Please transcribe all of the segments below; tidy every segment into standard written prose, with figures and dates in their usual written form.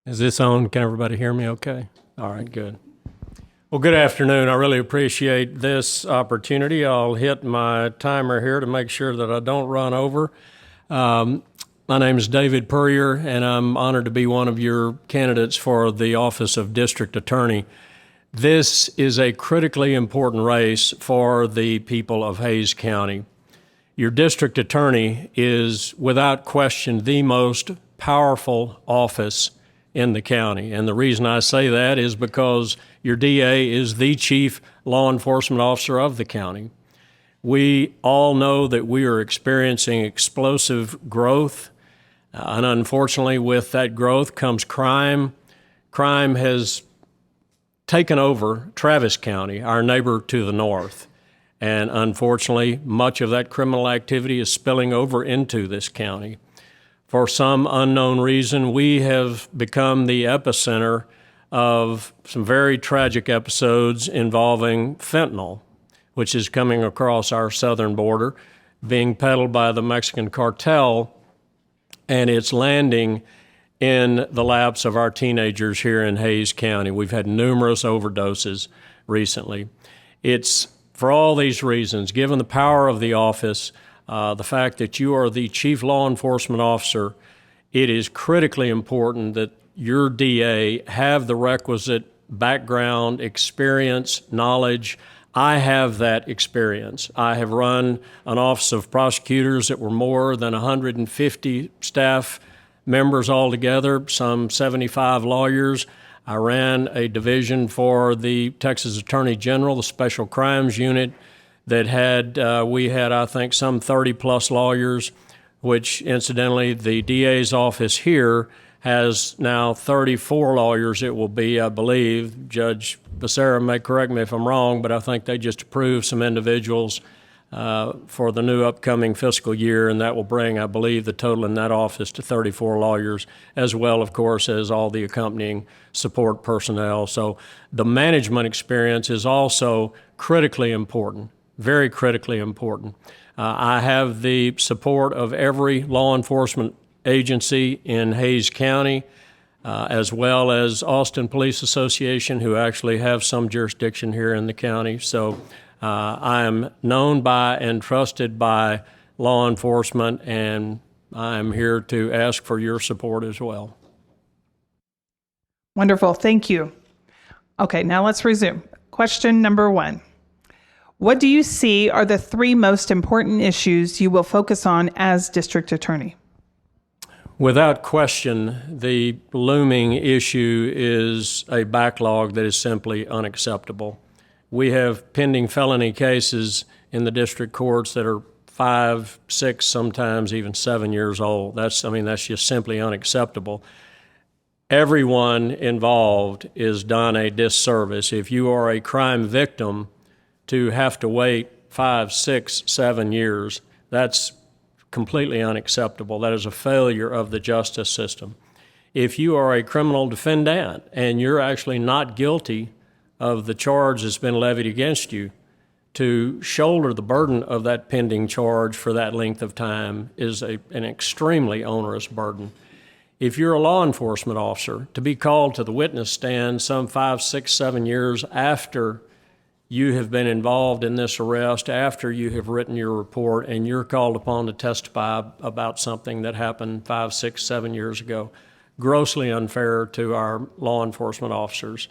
Is this on? Can everybody hear me okay? All right, good. Well, good afternoon. I really appreciate this opportunity. I'll hit my timer here to make sure that I don't run over. My name is David Purrier, and I'm honored to be one of your candidates for the office of District Attorney. This is a critically important race for the people of Hays County. Your district attorney is, without question, the most powerful office in the county. And the reason I say that is because your DA is the chief law enforcement officer of the county. We all know that we are experiencing explosive growth, and unfortunately, with that growth comes crime. Crime has taken over Travis County, our neighbor to the north. And unfortunately, much of that criminal activity is spilling over into this county. For some unknown reason, we have become the epicenter of some very tragic episodes involving fentanyl, which is coming across our southern border, being peddled by the Mexican cartel, and it's landing in the laps of our teenagers here in Hays County. We've had numerous overdoses recently. It's for all these reasons, given the power of the office, the fact that you are the chief law enforcement officer, it is critically important that your DA have the requisite background, experience, knowledge. I have that experience. I have run an office of prosecutors that were more than 150 staff members altogether, some 75 lawyers. I ran a division for the Texas Attorney General, the Special Crimes Unit, that had, we had, I think, some 30 plus lawyers, which incidentally, the DA's office here has now 34 lawyers it will be, I believe. Judge Becerra may correct me if I'm wrong, but I think they just approved some individuals for the new upcoming fiscal year, and that will bring, I believe, the total in that office to 34 lawyers, as well, of course, as all the accompanying support personnel. So the management experience is also critically important, very critically important. I have the support of every law enforcement agency in Hays County, as well as Austin Police Association, who actually have some jurisdiction here in the county. So I am known by and trusted by law enforcement, and I am here to ask for your support as well. Wonderful. Thank you. Okay, now let's resume. Question number 1. What do you see are the 3 most important issues you will focus on as district attorney? Without question, the looming issue is a backlog that is simply unacceptable. We have pending felony cases in the district courts that are 5, 6, sometimes even 7 years old. That's just simply unacceptable. Everyone involved is done a disservice. If you are a crime victim, to have to wait 5, 6, 7 years, that's completely unacceptable. That is a failure of the justice system. If you are a criminal defendant and you're actually not guilty of the charge that's been levied against you, to shoulder the burden of that pending charge for that length of time is an extremely onerous burden. If you're a law enforcement officer, to be called to the witness stand some 5, 6, 7 years after you have been involved in this arrest, after you have written your report and you're called upon to testify about something that happened 5, 6, 7 years ago, grossly unfair to our law enforcement officers.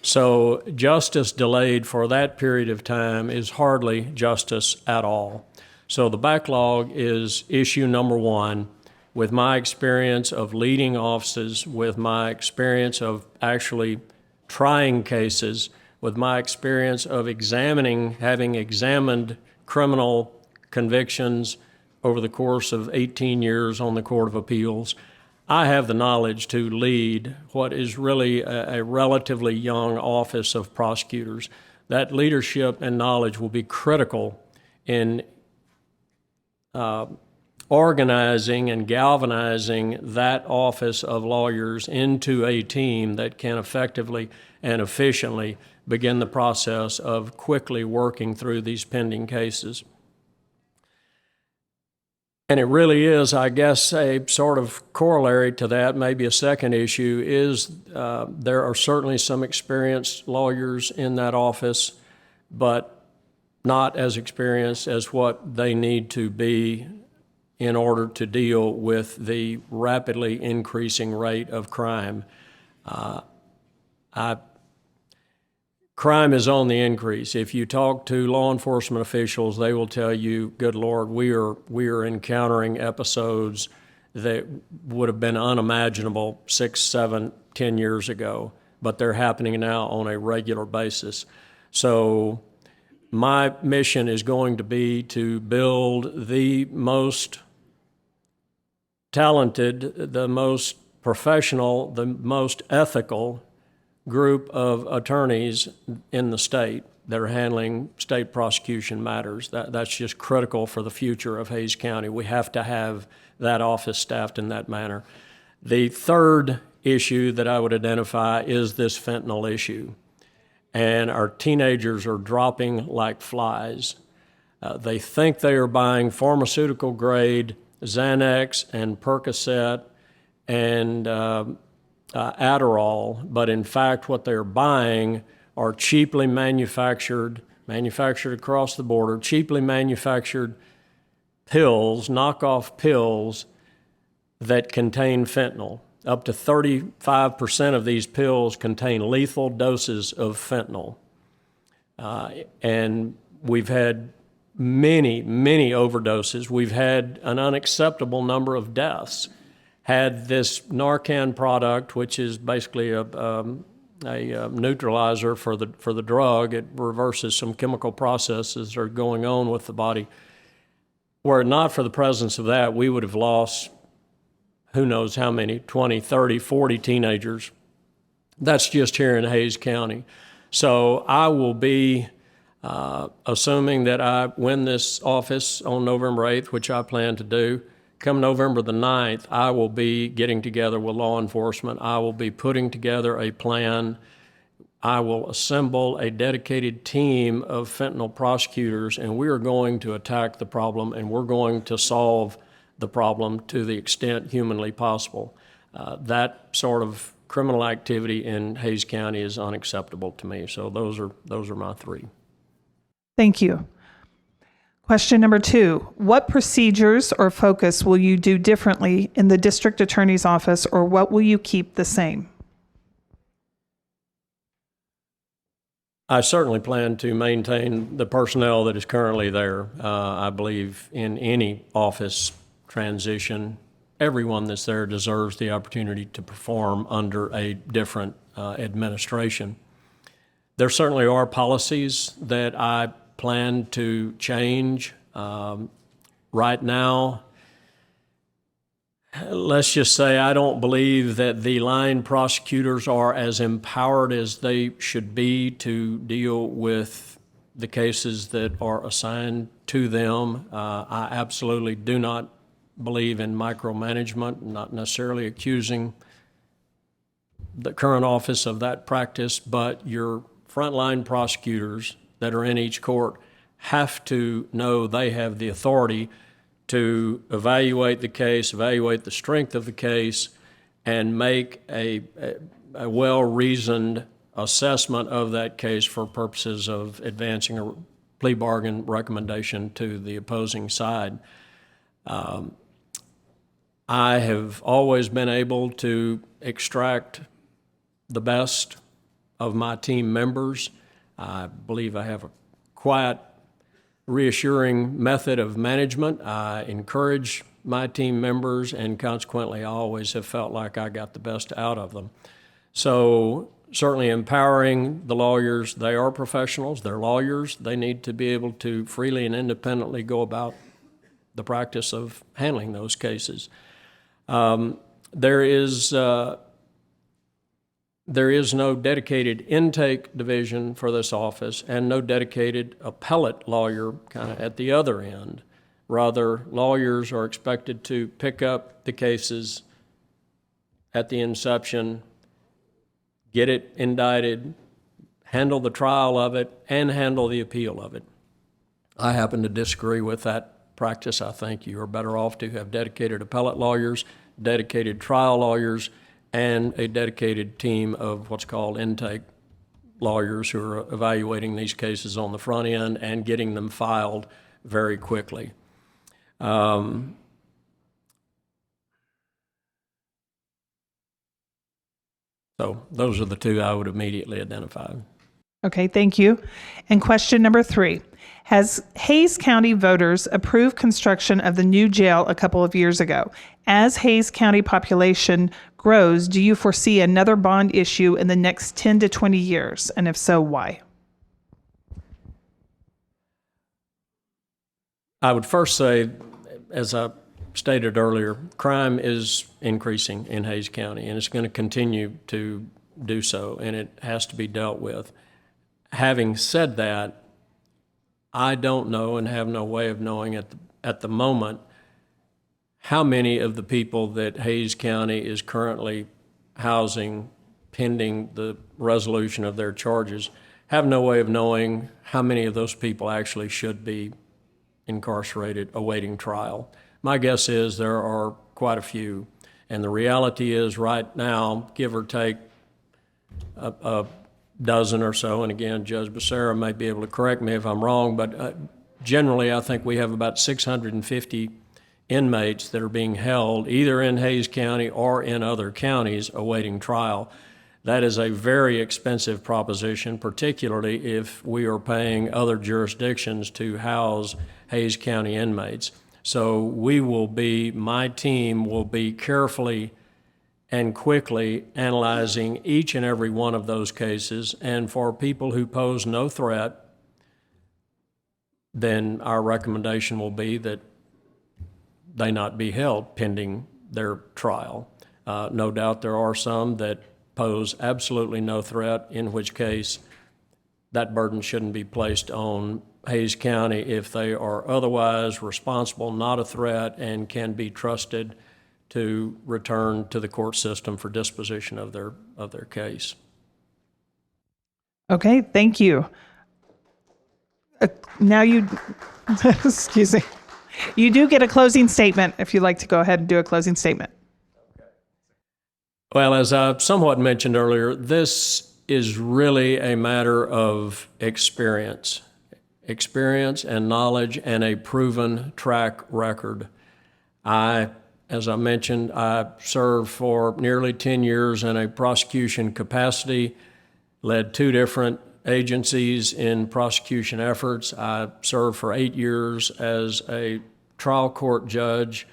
So justice delayed for that period of time is hardly justice at all. So the backlog is issue number 1. With my experience of leading offices, with my experience of actually trying cases, with my experience of having examined criminal convictions over the course of 18 years on the Court of Appeals, I have the knowledge to lead what is really a relatively young office of prosecutors. That leadership and knowledge will be critical in organizing and galvanizing that office of lawyers into a team that can effectively and efficiently begin the process of quickly working through these pending cases. And it really is, I guess, a sort of corollary to that, maybe a second issue, is there are certainly some experienced lawyers in that office, but not as experienced as what they need to be in order to deal with the rapidly increasing rate of crime. Crime is on the increase. If you talk to law enforcement officials, they will tell you, good Lord, we are encountering episodes that would have been unimaginable 6, 7, 10 years ago, but they're happening now on a regular basis. So my mission is going to be to build the most talented, the most professional, the most ethical group of attorneys in the state that are handling state prosecution matters. That's just critical for the future of Hays County. We have to have that office staffed in that manner. The third issue that I would identify is this fentanyl issue. And our teenagers are dropping like flies. They think they are buying pharmaceutical grade Xanax and Percocet and Adderall, but in fact what they're buying are cheaply manufactured across the border, cheaply manufactured pills, knockoff pills that contain fentanyl. Up to 35% of these pills contain lethal doses of fentanyl. And we've had many overdoses. We've had an unacceptable number of deaths. Had this Narcan product, which is basically a neutralizer for the drug. It reverses some chemical processes that are going on with the body. Were it not for the presence of that, we would have lost who knows how many, 20, 30, 40 teenagers. That's just here in Hays County. So I will be, assuming that I win this office on November 8th, which I plan to do, come November the 9th, I will be getting together with law enforcement. I will be putting together a plan. I will assemble a dedicated team of fentanyl prosecutors, and we are going to attack the problem, and we're going to solve the problem to the extent humanly possible. That sort of criminal activity in Hays County is unacceptable to me. So those are my three. Thank you. Question number 2, what procedures or focus will you do differently in the district attorney's office, or what will you keep the same? I certainly plan to maintain the personnel that is currently there. I believe in any office transition, everyone that's there deserves the opportunity to perform under a different administration. There certainly are policies that I plan to change. Right now, let's just say I don't believe that the line prosecutors are as empowered as they should be to deal with the cases that are assigned to them. I absolutely do not believe in micromanagement, not necessarily accusing the current office of that practice, but your frontline prosecutors that are in each court have to know they have the authority to evaluate the case, evaluate the strength of the case, and make a well-reasoned assessment of that case for purposes of advancing a plea bargain recommendation to the opposing side. I have always been able to extract the best of my team members. I believe I have a quiet, reassuring method of management. I encourage my team members, and consequently, I always have felt like I got the best out of them. So certainly empowering the lawyers. They are professionals. They're lawyers. They need to be able to freely and independently go about the practice of handling those cases. There is no dedicated intake division for this office and no dedicated appellate lawyer kind of at the other end. Rather, lawyers are expected to pick up the cases at the inception, get it indicted, handle the trial of it, and handle the appeal of it. I happen to disagree with that practice. I think you are better off to have dedicated appellate lawyers, dedicated trial lawyers, and a dedicated team of what's called intake lawyers who are evaluating these cases on the front end and getting them filed very quickly. So those are the two I would immediately identify. Okay, thank you. And question number 3. Has Hays County voters approved construction of the new jail a couple of years ago? As Hays County population grows, do you foresee another bond issue in the next 10 to 20 years? And if so, why? I would first say, as I stated earlier, crime is increasing in Hays County, and it's going to continue to do so, and it has to be dealt with. Having said that, I don't know and have no way of knowing at the moment how many of the people that Hays County is currently housing pending the resolution of their charges, have no way of knowing how many of those people actually should be incarcerated awaiting trial. My guess is there are quite a few, and the reality is right now, give or take a dozen or so, and again, Judge Becerra may be able to correct me if I'm wrong, but generally I think we have about 650 inmates that are being held either in Hays County or in other counties awaiting trial. That is a very expensive proposition, particularly if we are paying other jurisdictions to house Hays County inmates. So my team will be carefully and quickly analyzing each and every one of those cases. And for people who pose no threat, then our recommendation will be that they not be held pending their trial. No doubt there are some that pose absolutely no threat, in which case that burden shouldn't be placed on Hays County if they are otherwise responsible, not a threat, and can be trusted to return to the court system for disposition of their case. Okay, thank you. Now you, excuse me, you do get a closing statement if you'd like to go ahead and do a closing statement. Well, as I somewhat mentioned earlier, this is really a matter of experience and knowledge and a proven track record. As I mentioned, I served for nearly 10 years in a prosecution capacity, led 2 different agencies in prosecution efforts. I served for 8 years as a trial court judge,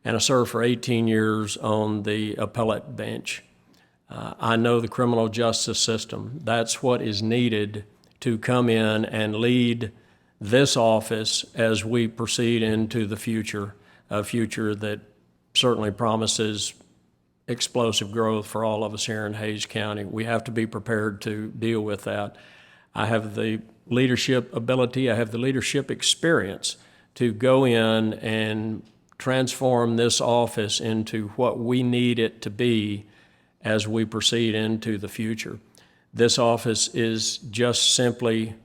and I served for 18 years on the appellate bench. I know the criminal justice system. That's what is needed to come in and lead this office as we proceed into the future, a future that certainly promises explosive growth for all of us here in Hays County. We have to be prepared to deal with that. I have the leadership ability, I have the leadership experience to go in and transform this office into what we need it to be as we proceed into the future. This office is just simply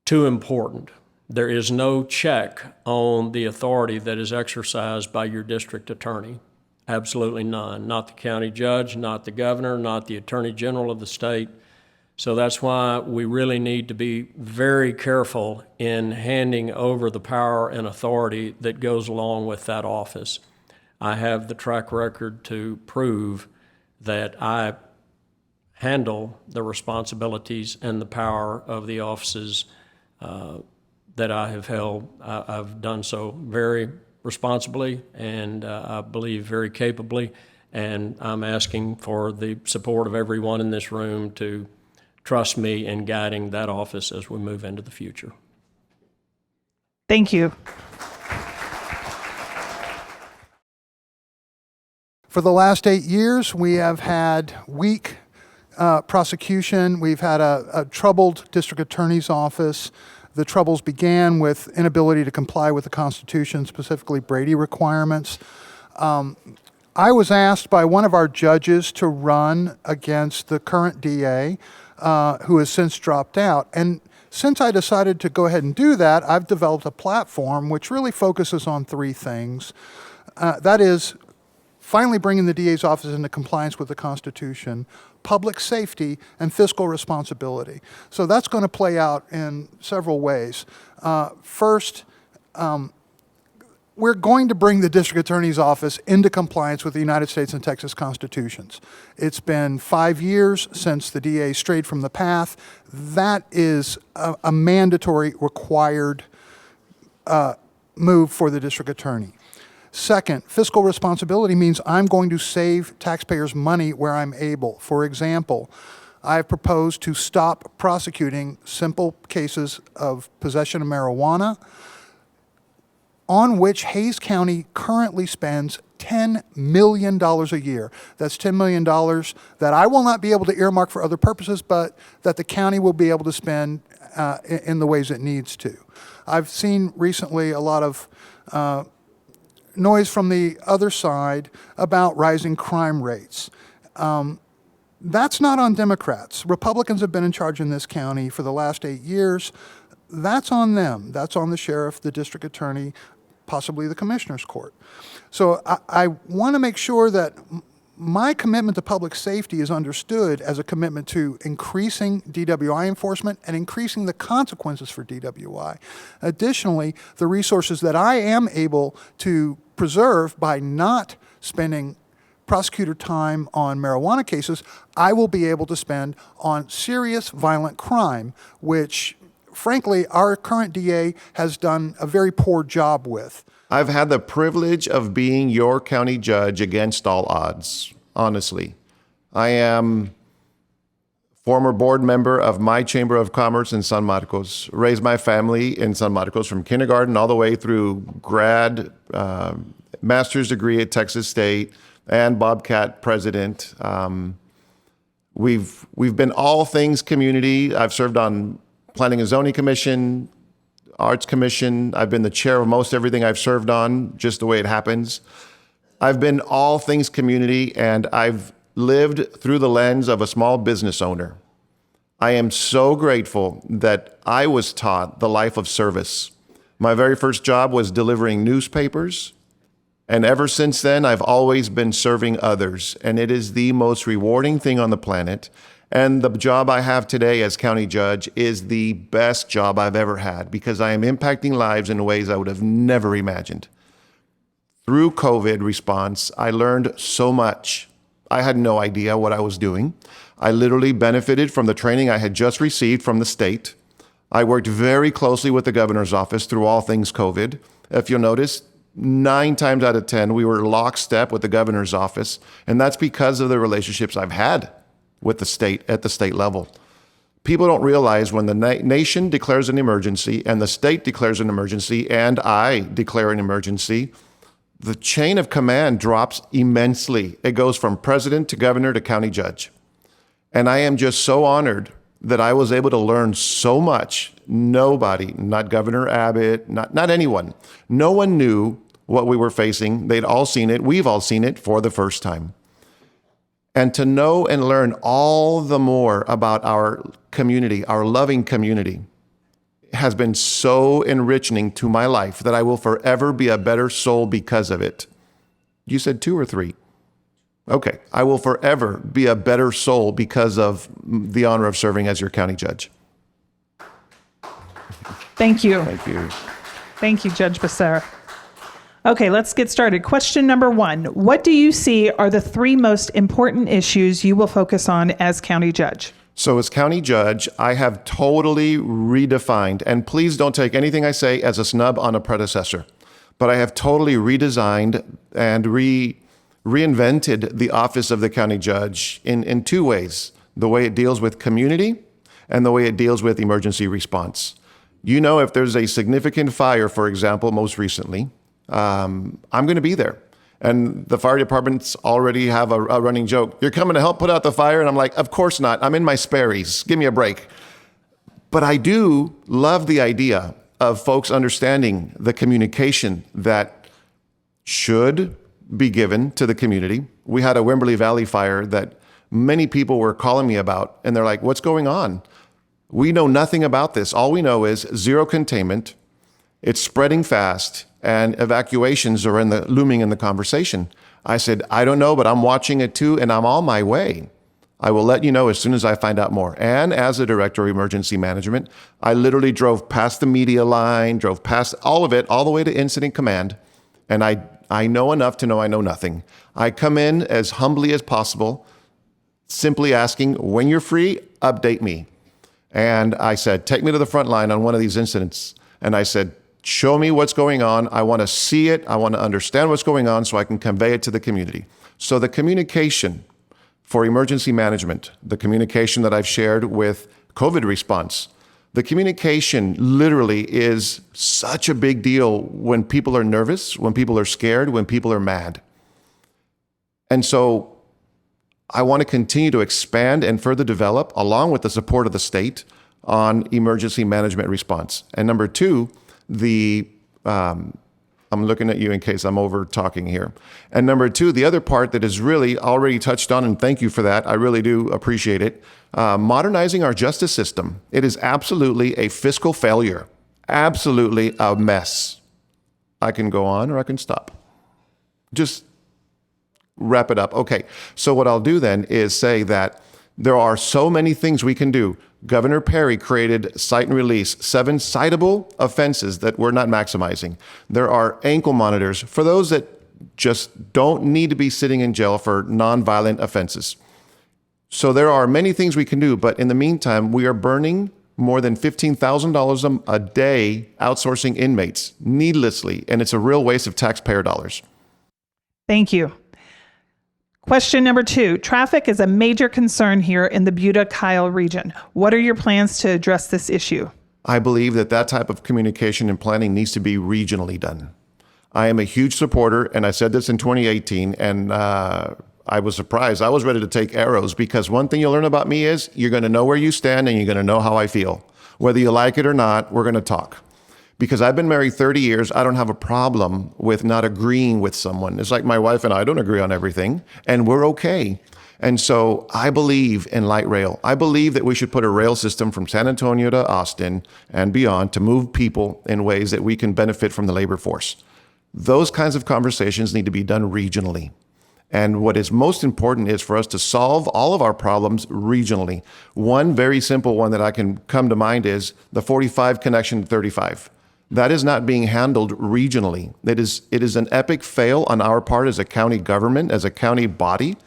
too important. There is no check on the authority that is exercised by your district attorney. Absolutely none. Not the county judge, not the governor, not the attorney general of the state. So that's why we really need to be very careful in handing over the power and authority that goes along with that office. I have the track record to prove that I handle the responsibilities and the power of the offices that I have held. I've done so very responsibly and I believe very capably, and I'm asking for the support of everyone in this room to trust me in guiding that office as we move into the future. Thank you. For the last 8 years, we have had weak prosecution. We've had a troubled district attorney's office. The troubles began with inability to comply with the Constitution, specifically Brady requirements. I was asked by one of our judges to run against the current DA, who has since dropped out. And Since I decided to go ahead and do that, I've developed a platform which really focuses on three things. That is, finally bringing the DA's office into compliance with the Constitution, public safety, and fiscal responsibility. So that's going to play out in several ways. First, we're going to bring the district attorney's office into compliance with the United States and Texas constitutions. It's been 5 years since the DA strayed from the path. That is a mandatory, required move for the district attorney. Second, fiscal responsibility means I'm going to save taxpayers' money where I'm able. For example, I've proposed to stop prosecuting simple cases of possession of marijuana on which Hays County currently spends $10 million a year. That's $10 million that I will not be able to earmark for other purposes, but that the county will be able to spend in the ways it needs to. I've seen recently a lot of noise from the other side about rising crime rates. That's not on Democrats. Republicans have been in charge in this county for the last 8 years. That's on them. That's on the sheriff, the district attorney, possibly the commissioner's court. So I want to make sure that my commitment to public safety is understood as a commitment to increasing DWI enforcement and increasing the consequences for DWI. Additionally, the resources that I am able to preserve by not spending prosecutor time on marijuana cases, I will be able to spend on serious violent crime, which frankly, our current DA has done a very poor job with. I've had the privilege of being your county judge against all odds, honestly. I am former board member of my Chamber of Commerce in San Marcos, raised my family in San Marcos from kindergarten all the way through grad, master's degree at Texas State, and Bobcat president. We've been all things community. I've served on Planning and Zoning Commission, Arts Commission. I've been the chair of most everything I've served on, just the way it happens. I've been all things community, and I've lived through the lens of a small business owner. I am so grateful that I was taught the life of service. My very first job was delivering newspapers, and ever since then, I've always been serving others, and it is the most rewarding thing on the planet. And the job I have today as county judge is the best job I've ever had because I am impacting lives in ways I would have never imagined. Through COVID response, I learned so much. I had no idea what I was doing. I literally benefited from the training I had just received from the state. I worked very closely with the governor's office through all things COVID. If you'll notice, 9 times out of 10, we were lockstep with the governor's office, and that's because of the relationships I've had with the state at the state level. People don't realize when the nation declares an emergency and the state declares an emergency and I declare an emergency, the chain of command drops immensely. It goes from president to governor to county judge. And I am just so honored that I was able to learn so much. Nobody, not Governor Abbott, not anyone, no one knew what we were facing. They'd all seen it. We've all seen it for the first time. And to know and learn all the more about our community, our loving community, has been so enriching to my life that I will forever be a better soul because of it. You said 2 or 3? Okay. I will forever be a better soul because of the honor of serving as your county judge. Thank you. Thank you. Thank you, Judge Becerra. Okay, let's get started. Question number 1. What do you see are the 3 most important issues you will focus on as county judge? So as county judge, I have totally redefined, and please don't take anything I say as a snub on a predecessor, but I have totally redesigned and reinvented the office of the county judge in 2 ways: the way it deals with community and the way it deals with emergency response. You know, if there's a significant fire, for example, most recently, I'm going to be there. And the fire departments already have a running joke. You're coming to help put out the fire? And I'm like, of course not. I'm in my Sperry's. Give me a break. But I do love the idea of folks understanding the communication that should be given to the community. We had a Wimberley Valley fire that many people were calling me about, and they're like, what's going on? We know nothing about this. All we know is zero containment, it's spreading fast, and evacuations are looming in the conversation. I said, I don't know, but I'm watching it too, and I'm on my way. I will let you know as soon as I find out more. And as a director of emergency management, I literally drove past the media line, drove past all of it, all the way to incident command. And I know enough to know I know nothing. I come in as humbly as possible, simply asking, when you're free, update me. And I said, take me to the front line on one of these incidents. And I said, show me what's going on. I want to see it. I want to understand what's going on so I can convey it to the community. So the communication for emergency management, the communication that I've shared with COVID response, the communication literally is such a big deal when people are nervous, when people are scared, when people are mad. And so I want to continue to expand and further develop, along with the support of the state, on emergency management response. And number two, I'm looking at you in case I'm over talking here. And number two, the other part that is really already touched on, and thank you for that, I really do appreciate it, modernizing our justice system. It is absolutely a fiscal failure, absolutely a mess. I can go on or I can stop. Just wrap it up. Okay, so what I'll do then is say that there are so many things we can do. Governor Perry created cite and release, 7 citable offenses that we're not maximizing. There are ankle monitors for those that just don't need to be sitting in jail for nonviolent offenses. So there are many things we can do, but in the meantime, we are burning more than $15,000 a day outsourcing inmates needlessly, and it's a real waste of taxpayer dollars. Thank you. Question number 2. Traffic is a major concern here in the Buda-Kyle region. What are your plans to address this issue? I believe that type of communication and planning needs to be regionally done. I am a huge supporter, and I said this in 2018, and I was surprised. I was ready to take arrows because one thing you'll learn about me is you're going to know where you stand and you're going to know how I feel. Whether you like it or not, we're going to talk. Because I've been married 30 years, I don't have a problem with not agreeing with someone. It's like my wife and I don't agree on everything, and we're okay. And so I believe in light rail. I believe that we should put a rail system from San Antonio to Austin and beyond to move people in ways that we can benefit from the labor force. Those kinds of conversations need to be done regionally. And what is most important is for us to solve all of our problems regionally. One very simple one that I can come to mind is the 45 connection to 35. That is not being handled regionally. It is an epic fail on our part as a county government, as a county body,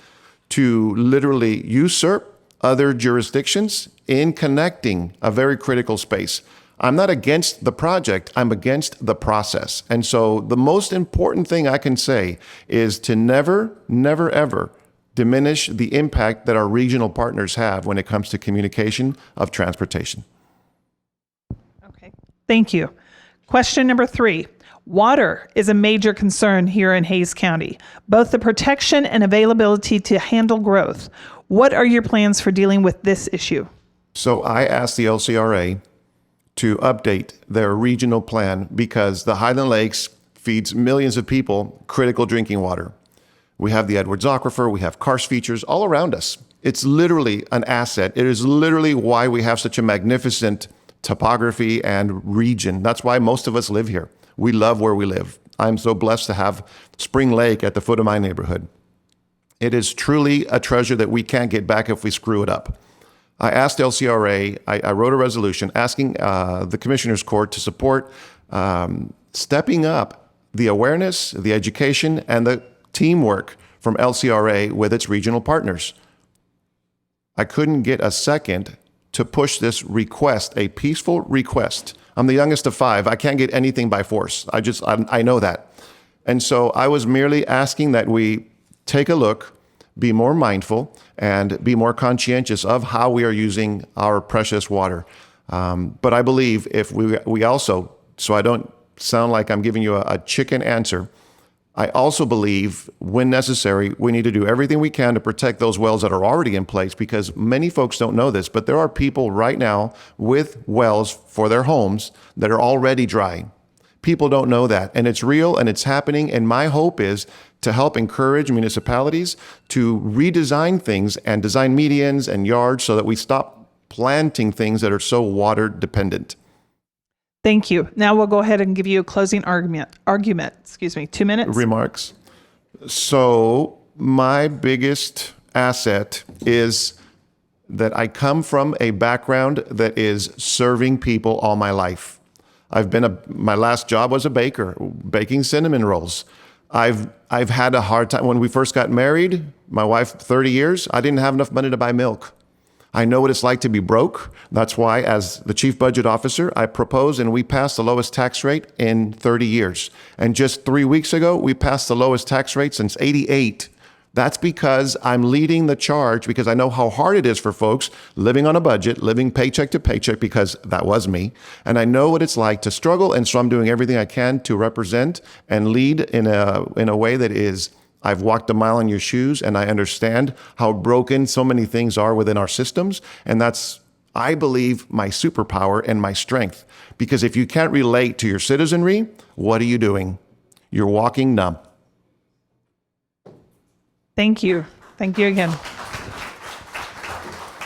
to literally usurp other jurisdictions in connecting a very critical space. I'm not against the project, I'm against the process. And so the most important thing I can say is to never, never, ever diminish the impact that our regional partners have when it comes to communication of transportation. Okay, thank you. Question number 3. Water is a major concern here in Hays County, both the protection and availability to handle growth. What are your plans for dealing with this issue? So I asked the LCRA to update their regional plan because the Highland Lakes feeds millions of people critical drinking water. We have the Edwards Aquifer, we have karst features all around us. It's literally an asset. It is literally why we have such a magnificent topography and region. That's why most of us live here. We love where we live. I'm so blessed to have Spring Lake at the foot of my neighborhood. It is truly a treasure that we can't get back if we screw it up. I asked LCRA, I wrote a resolution asking the Commissioner's Court to support stepping up the awareness, the education, and the teamwork from LCRA with its regional partners. I couldn't get a second to push this request, a peaceful request. I'm the youngest of 5. I can't get anything by force. I know that. And so I was merely asking that we take a look, be more mindful, and be more conscientious of how we are using our precious water. But I believe if we also, so I don't sound like I'm giving you a chicken answer, I also believe when necessary, we need to do everything we can to protect those wells that are already in place, because many folks don't know this, but there are people right now with wells for their homes that are already dry. People don't know that, and it's real and it's happening. And my hope is to help encourage municipalities to redesign things and design medians and yards so that we stop planting things that are so water dependent. Thank you. Now we'll go ahead and give you a closing argument. 2 minutes. Remarks. So my biggest asset is that I come from a background that is serving people all my life. My last job was a baker, baking cinnamon rolls. I've had a hard time. When we first got married, my wife, 30 years, I didn't have enough money to buy milk. I know what it's like to be broke. That's why, as the chief budget officer, I proposed and we passed the lowest tax rate in 30 years. And just 3 weeks ago, we passed the lowest tax rate since '88. That's because I'm leading the charge, because I know how hard it is for folks living on a budget, living paycheck to paycheck, because that was me. And I know what it's like to struggle. And so I'm doing everything I can to represent and lead in a way that is, I've walked a mile in your shoes, and I understand how broken so many things are within our systems. And that's, I believe, my superpower and my strength. Because if you can't relate to your citizenry, what are you doing? You're walking numb. Thank you. Thank you again.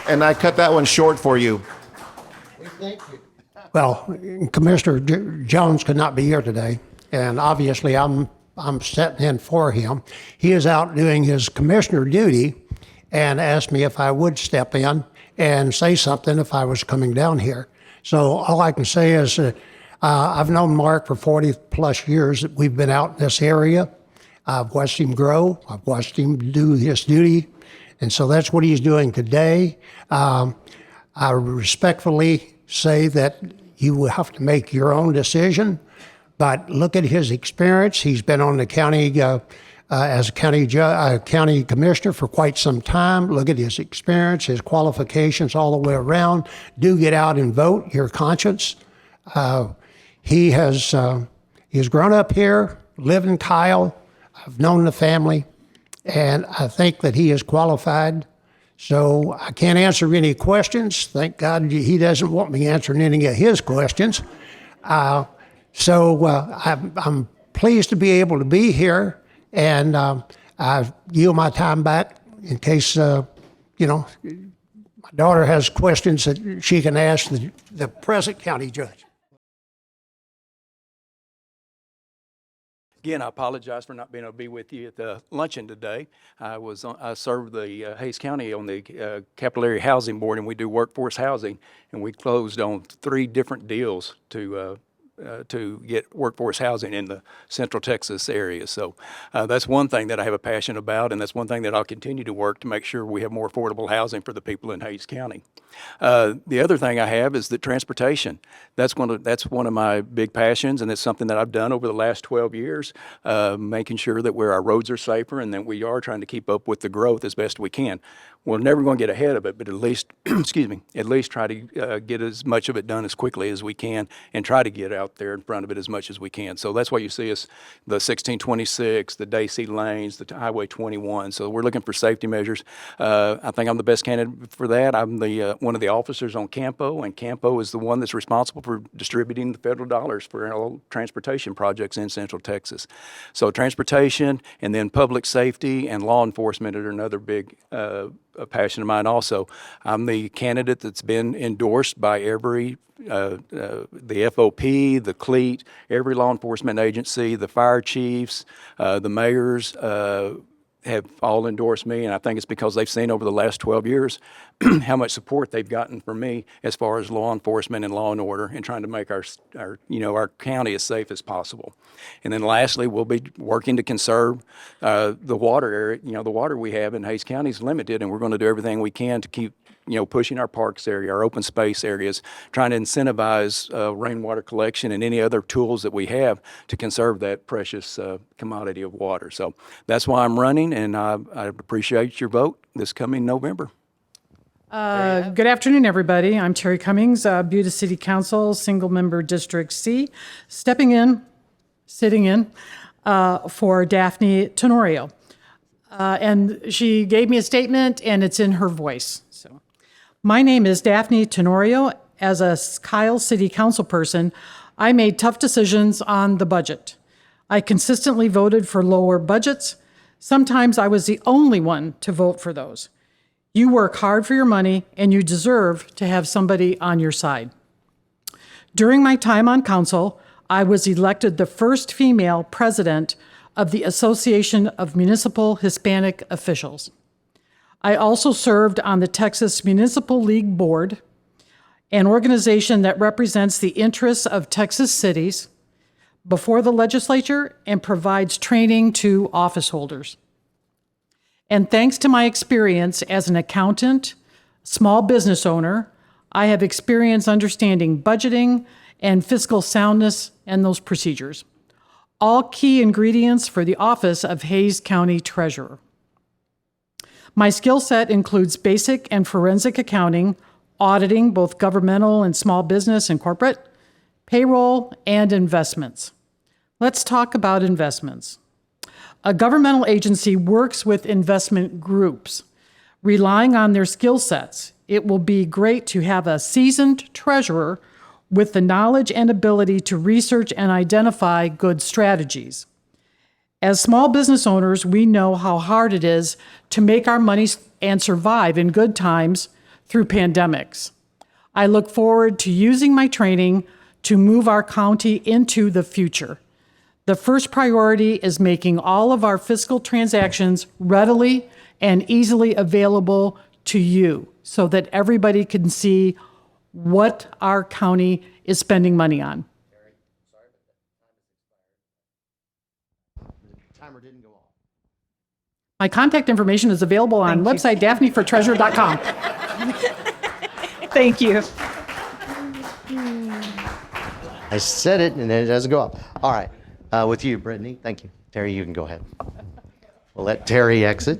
And I cut that one short for you. Well, Commissioner Jones could not be here today, and obviously I'm stepping in for him. He is out doing his commissioner duty and asked me if I would step in and say something if I was coming down here. So all I can say is I've known Mark for 40 plus years. We've been out in this area. I've watched him grow. I've watched him do his duty. And so that's what he's doing today. I respectfully say that you will have to make your own decision, but look at his experience. He's been on the county as a county commissioner for quite some time. Look at his experience, his qualifications all the way around. Do get out and vote your conscience. He's grown up here, lived in Kyle. I've known the family, and I think that he is qualified. So I can't answer any questions. Thank God he doesn't want me answering any of his questions. I'm pleased to be able to be here, and I yield my time back in case, my daughter has questions that she can ask the present county judge. Again, I apologize for not being able to be with you at the luncheon today. I serve the Hays County on the Capital Area Housing Board, and we do workforce housing, and we closed on 3 different deals to get workforce housing in the Central Texas area. So that's one thing that I have a passion about, and that's one thing that I'll continue to work to make sure we have more affordable housing for the people in Hays County. The other thing I have is the transportation. That's one of my big passions, and it's something that I've done over the last 12 years, making sure that our roads are safer and that we are trying to keep up with the growth as best we can. We're never going to get ahead of it, but at least, at least try to get as much of it done as quickly as we can and try to get out there in front of it as much as we can. So that's why you see us, the 1626, the Daisy lanes, the Highway 21. So we're looking for safety measures. I think I'm the best candidate for that. I'm one of the officers on Campo, and Campo is the one that's responsible for distributing the federal dollars for all transportation projects in Central Texas. So transportation, and then public safety and law enforcement are another big a passion of mine also. I'm the candidate that's been endorsed by every, the FOP, the CLEAT, every law enforcement agency, the fire chiefs, the mayors have all endorsed me, and I think it's because they've seen over the last 12 years how much support they've gotten from me as far as law enforcement and law and order and trying to make our county as safe as possible. And then lastly, we'll be working to conserve the water area. The water we have in Hays County is limited, and we're going to do everything we can to keep pushing our parks area, our open space areas, trying to incentivize rainwater collection and any other tools that we have to conserve that precious commodity of water. So that's why I'm running, and I appreciate your vote this coming November. Good afternoon, everybody. I'm Terry Cummings, Buda City Council, Single Member District C, sitting in for Daphne Tenorio. And she gave me a statement, and it's in her voice. So, my name is Daphne Tenorio. As a Kyle City Council person, I made tough decisions on the budget. I consistently voted for lower budgets. Sometimes I was the only one to vote for those. You work hard for your money, and you deserve to have somebody on your side. During my time on council, I was elected the first female president of the Association of Municipal Hispanic Officials. I also served on the Texas Municipal League Board, an organization that represents the interests of Texas cities before the legislature and provides training to office holders. And thanks to my experience as an accountant, small business owner, I have experience understanding budgeting and fiscal soundness and those procedures, all key ingredients for the office of Hays County Treasurer. My skill set includes basic and forensic accounting, auditing, both governmental and small business and corporate, payroll, and investments. Let's talk about investments. A governmental agency works with investment groups. Relying on their skill sets, it will be great to have a seasoned treasurer with the knowledge and ability to research and identify good strategies. As small business owners, we know how hard it is to make our money and survive in good times through pandemics. I look forward to using my training to move our county into the future. The first priority is making all of our fiscal transactions readily and easily available to you so that everybody can see what our county is spending money on. Timer didn't go off. My contact information is available on website daphnefortreasurer.com. Thank you. I said it, and then it doesn't go up. All right. With you, Brittany. Thank you. Terry, you can go ahead. We'll let Terry exit.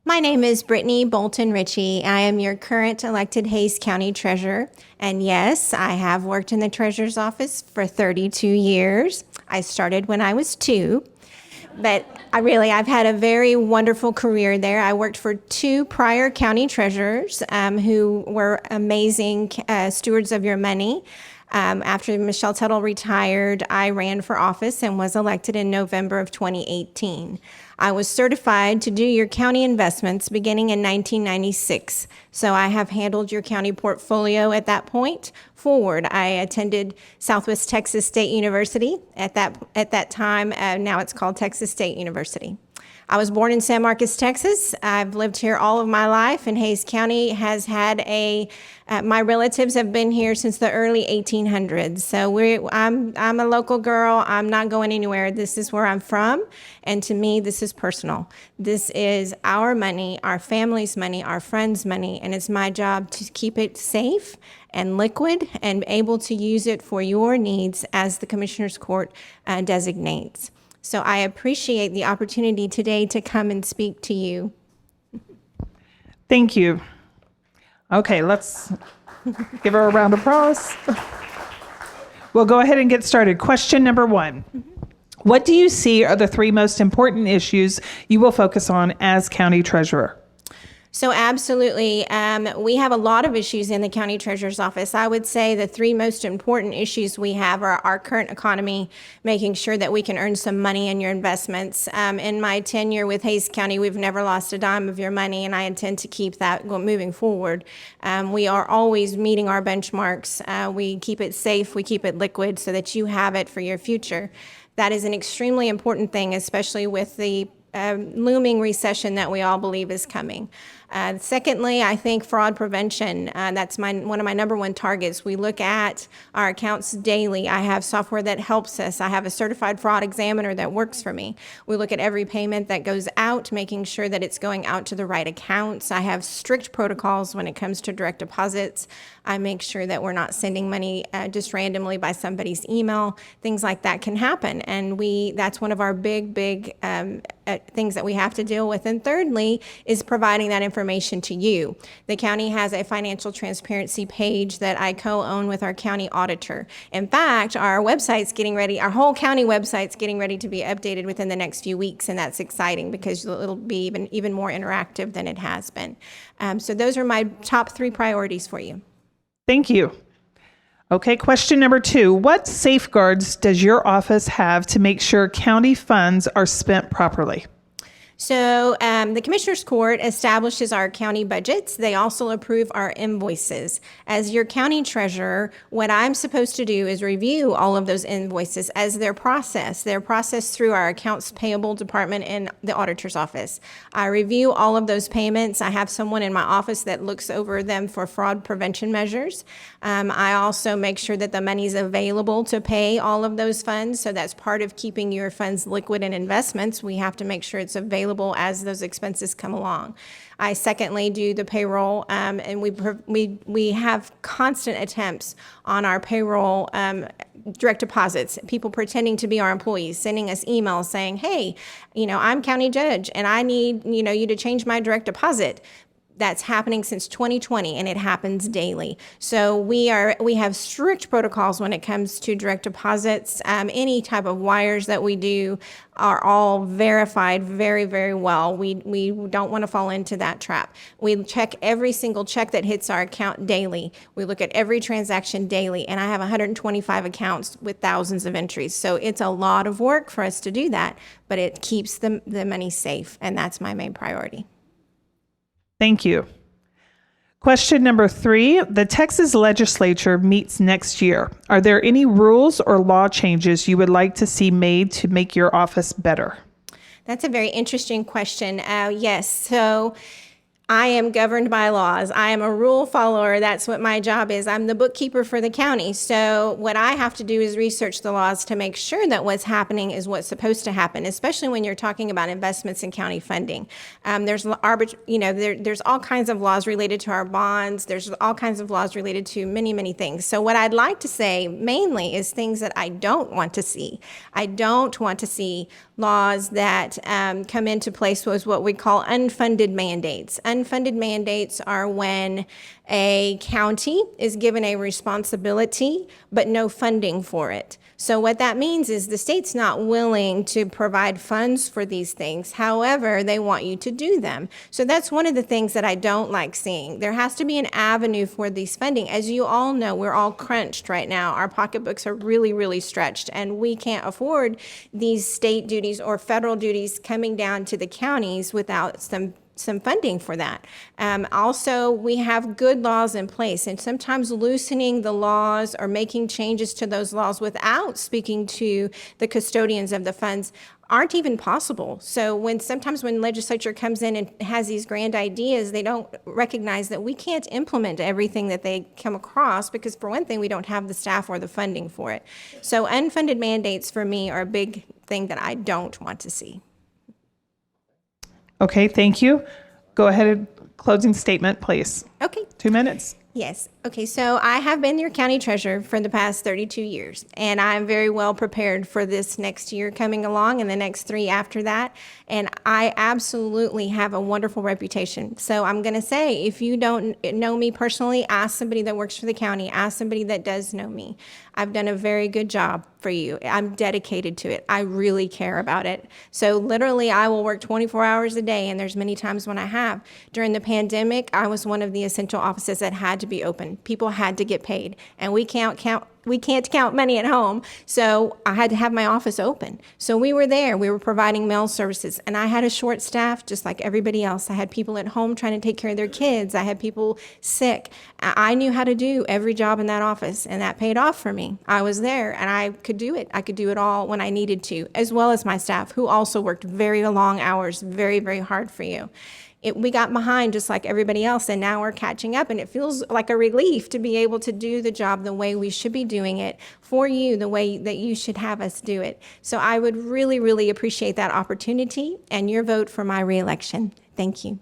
My name is Brittany Bolton Ritchie. I am your current elected Hays County Treasurer. And yes, I have worked in the Treasurer's office for 32 years. I started when I was 2. But I've had a very wonderful career there. I worked for 2 prior county treasurers who were amazing stewards of your money. After Michelle Tuttle retired, I ran for office and was elected in November of 2018. I was certified to do your county investments beginning in 1996. So I have handled your county portfolio at that point forward. I attended Southwest Texas State University at that time. Now it's called Texas State University. I was born in San Marcos, Texas. I've lived here all of my life, and Hays County has had my relatives have been here since the early 1800s. So I'm a local girl. I'm not going anywhere. This is where I'm from, and to me, this is personal. This is our money, our family's money, our friends' money, and it's my job to keep it safe and liquid and able to use it for your needs as the Commissioner's Court designates. So I appreciate the opportunity today to come and speak to you. Thank you. Okay, let's give her a round of applause. We'll go ahead and get started. Question number 1. What do you see are the 3 most important issues you will focus on as county treasurer? So absolutely. We have a lot of issues in the county treasurer's office. I would say the 3 most important issues we have are our current economy, making sure that we can earn some money in your investments. In my tenure with Hays County, we've never lost a dime of your money, and I intend to keep that moving forward. We are always meeting our benchmarks. We keep it safe, we keep it liquid so that you have it for your future. That is an extremely important thing, especially with the looming recession that we all believe is coming. Secondly, I think fraud prevention. That's one of my number 1 targets. We look at our accounts daily. I have software that helps us. I have a certified fraud examiner that works for me. We look at every payment that goes out, making sure that it's going out to the right accounts. I have strict protocols when it comes to direct deposits. I make sure that we're not sending money just randomly by somebody's email. Things like that can happen, and that's one of our big things that we have to deal with. And thirdly is providing that information to you. The county has a financial transparency page that I co-own with our county auditor. In fact, our whole county website's getting ready to be updated within the next few weeks, and that's exciting because it'll be even more interactive than it has been. So those are my top 3 priorities for you. Thank you. Okay, question number 2. What safeguards does your office have to make sure county funds are spent properly? So the Commissioners Court establishes our county budgets. They also approve our invoices. As your county treasurer, what I'm supposed to do is review all of those invoices as they're processed. They're processed through our accounts payable department and the auditor's office. I review all of those payments. I have someone in my office that looks over them for fraud prevention measures. I also make sure that the money's available to pay all of those funds. So that's part of keeping your funds liquid in investments. We have to make sure it's available as those expenses come along. I secondly do the payroll, and we have constant attempts on our payroll direct deposits, people pretending to be our employees, sending us emails saying, hey, I'm county judge and I need, you to change my direct deposit. That's happening since 2020, and it happens daily. So we have strict protocols when it comes to direct deposits. Any type of wires that we do are all verified very, very well. We don't want to fall into that trap. We check every single check that hits our account daily. We look at every transaction daily, and I have 125 accounts with thousands of entries. So it's a lot of work for us to do that, but it keeps the money safe, and that's my main priority. Thank you. Question number 3, the Texas legislature meets next year. Are there any rules or law changes you would like to see made to make your office better? That's a very interesting question. Yes, so I am governed by laws. I am a rule follower. That's what my job is. I'm the bookkeeper for the county. So what I have to do is research the laws to make sure that what's happening is what's supposed to happen, especially when you're talking about investments in county funding. There's all kinds of laws related to our bonds. There's all kinds of laws related to many, many things. So what I'd like to say mainly is things that I don't want to see. I don't want to see laws that come into place with what we call unfunded mandates. Unfunded mandates are when a county is given a responsibility but no funding for it. So what that means is the state's not willing to provide funds for these things. However, they want you to do them. So that's one of the things that I don't like seeing. There has to be an avenue for these funding. As you all know, we're all crunched right now. Our pocketbooks are really, really stretched, and we can't afford these state duties or federal duties coming down to the counties without some funding for that. Also, we have good laws in place, and sometimes loosening the laws or making changes to those laws without speaking to the custodians of the funds aren't even possible. So sometimes when legislature comes in and has these grand ideas, they don't recognize that we can't implement everything that they come across because, for one thing, we don't have the staff or the funding for it. So unfunded mandates for me are a big thing that I don't want to see. Okay, thank you. Go ahead and closing statement, please. Okay. 2 minutes. Yes. Okay. So I have been your county treasurer for the past 32 years, and I'm very well prepared for this next year coming along and the next 3 after that. And I absolutely have a wonderful reputation. So I'm going to say, if you don't know me personally, ask somebody that works for the county, ask somebody that does know me. I've done a very good job for you. I'm dedicated to it. I really care about it. So literally, I will work 24 hours a day, and there's many times when I have. During the pandemic, I was one of the essential offices that had to be open. People had to get paid, and we can't count money at home, so I had to have my office open. So we were there. We were providing mail services, and I had a short staff just like everybody else. I had people at home trying to take care of their kids. I had people sick. I knew how to do every job in that office, and that paid off for me. I was there, and I could do it. I could do it all when I needed to, as well as my staff, who also worked very long hours, very, very hard for you. We got behind just like everybody else, and now we're catching up, and it feels like a relief to be able to do the job the way we should be doing it for you, the way that you should have us do it. So I would really, really appreciate that opportunity and your vote for my reelection. Thank you.